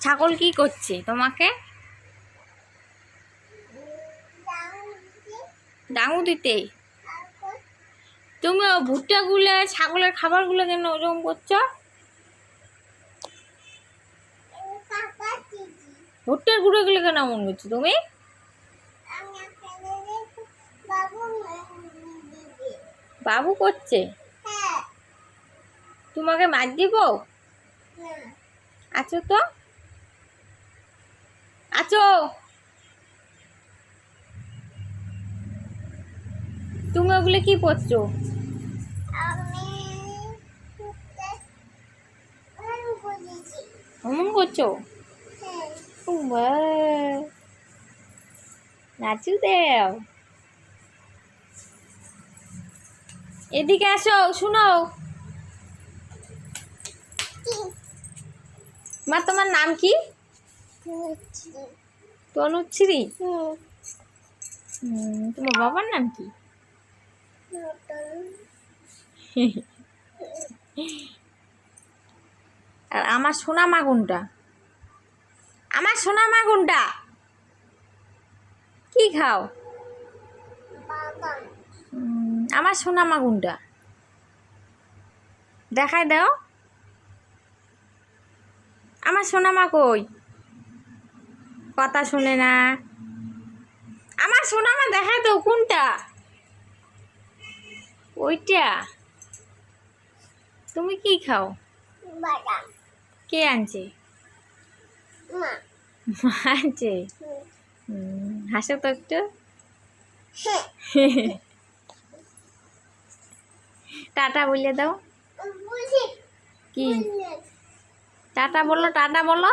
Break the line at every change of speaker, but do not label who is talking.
ছাগল কি করছে তোমাকে? ডাঙু দিতে। তুমি ভুট্টাগুলো ছাগলের খাবারগুলো কেন ওরকম করছো? ভুট্টার গুঁড়োগুলো কেন এমন করছো তুমি? বাবু করছে। তোমাকে মার দিব? আছো তো, আছো। তুমি ওগুলো কি পড়ছো? অমন করছো? নাচু দেও। এদিকে আসো, শুনো। মা তোমার নাম কি? তনুশ্রী। তোমার বাবার নাম কি? আর আমার সোনা মা কোনটা? আমার সোনা মা কোনটা? কি খাও? আমার সোনা মা কোনটা? দেখাই দাও। আমার সোনা মা কই? কথা শুনে না। আমার সোনা মা দেখাই দাও কোনটা? ওইটা। তুমি কি খাও? কে আনছে? মা আনছে। হাসো তো একটু। টাটা বলে দাও। কি টাটা বলো, টাটা বলো।